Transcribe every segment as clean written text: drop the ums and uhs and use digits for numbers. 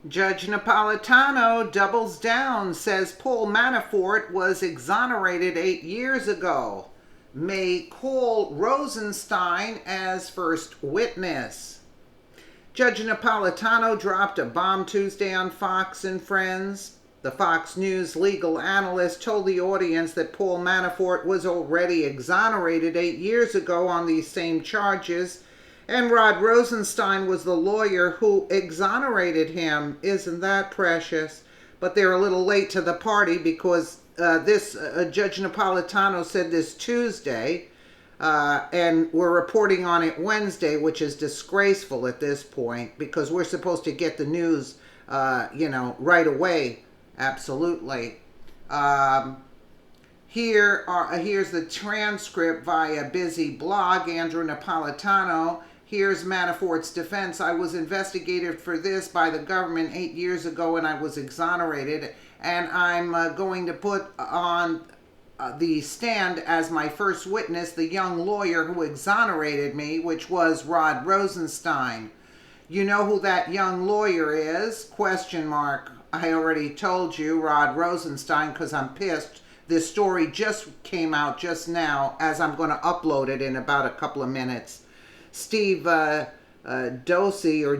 Judge Napolitano doubles down, says Paul Manafort was exonerated 8 years ago. May call Rosenstein as first witness. Judge Napolitano dropped a bomb Tuesday on Fox and Friends. The Fox News legal analyst told the audience that Paul Manafort was already exonerated 8 years ago on these same charges, and Rod Rosenstein was the lawyer who exonerated him. Isn't that precious? But they're a little late to the party because Judge Napolitano said this Tuesday, and we're reporting on it Wednesday, which is disgraceful at this point because we're supposed to get the news, right away. Absolutely. Here's the transcript via Busy Blog. Andrew Napolitano. Here's Manafort's defense. I was investigated for this by the government 8 years ago and I was exonerated. And I'm going to put on the stand as my first witness the young lawyer who exonerated me, which was Rod Rosenstein. You know who that young lawyer is? Question mark. I already told you, Rod Rosenstein, because I'm pissed. This story just came out just now as I'm going to upload it in about a couple of minutes. Steve Ducey,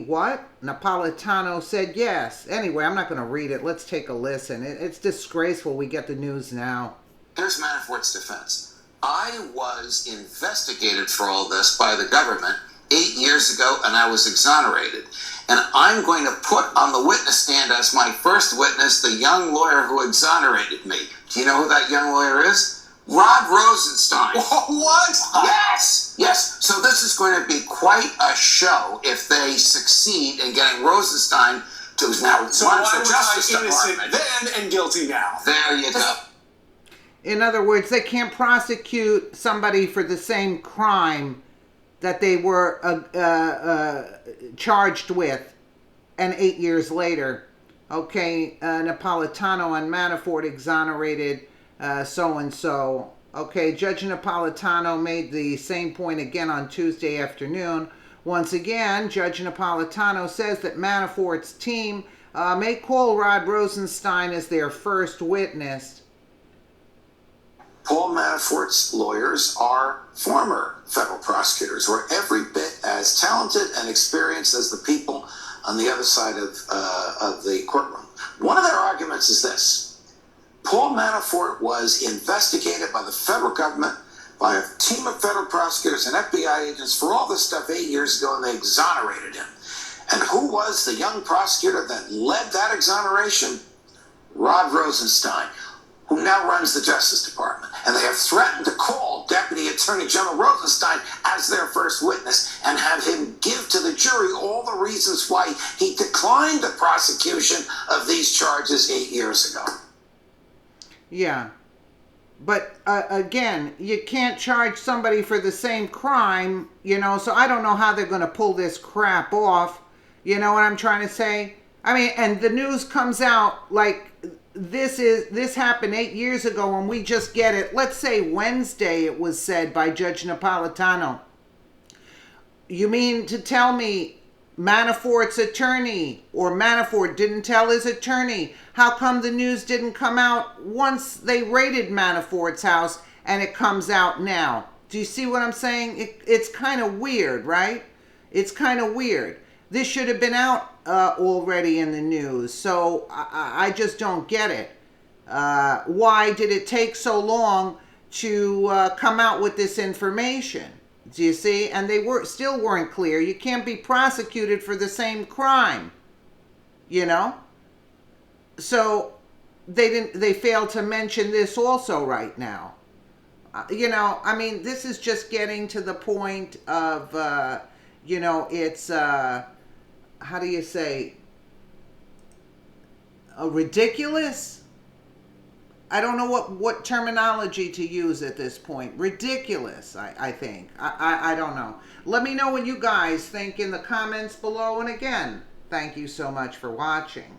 what? Napolitano said yes. Anyway, I'm not going to read it. Let's take a listen. It's disgraceful we get the news now. Here's Manafort's defense. I was investigated for all this by the government 8 years ago, and I was exonerated. And I'm going to put on the witness stand as my first witness the young lawyer who exonerated me. Do you know who that young lawyer is? Rod Rosenstein. What? Yes. So this is going to be quite a show if they succeed in getting Rosenstein to now run for Justice Department. Then and guilty now. There you go. In other words, they can't prosecute somebody for the same crime that they were charged with, and 8 years later, okay, Napolitano and Manafort exonerated so-and-so. Okay, Judge Napolitano made the same point again on Tuesday afternoon. Once again, Judge Napolitano says that Manafort's team may call Rod Rosenstein as their first witness. Paul Manafort's lawyers are former federal prosecutors who are every bit as talented and experienced as the people on the other side of the courtroom. One of their arguments is this. Paul Manafort was investigated by the federal government, by a team of federal prosecutors and FBI agents for all this stuff 8 years ago, and they exonerated him. And who was the young prosecutor that led that exoneration? Rod Rosenstein, who now runs the Justice Department. And they have threatened to call Deputy Attorney General Rosenstein as their first witness and have him give to the jury all the reasons why he declined the prosecution of these charges 8 years ago. Yeah. But again, you can't charge somebody for the same crime, so I don't know how they're going to pull this crap off. You know what I'm trying to say? I mean, and the news comes out like this happened 8 years ago and we just get it. Let's say Wednesday it was said by Judge Napolitano. You mean to tell me Manafort's attorney or Manafort didn't tell his attorney? How come the news didn't come out once they raided Manafort's house and it comes out now? Do you see what I'm saying? It's kind of weird, right? It's kind of weird. This should have been out already in the news, so I just don't get it. Why did it take so long to come out with this information? Do you see? And they still weren't clear. You can't be prosecuted for the same crime, So they failed to mention this also right now. I mean, this is just getting to the point of, it's, how do you say, ridiculous? I don't know what terminology to use at this point. Ridiculous, I think. I don't know. Let me know what you guys think in the comments below. And again, thank you so much for watching.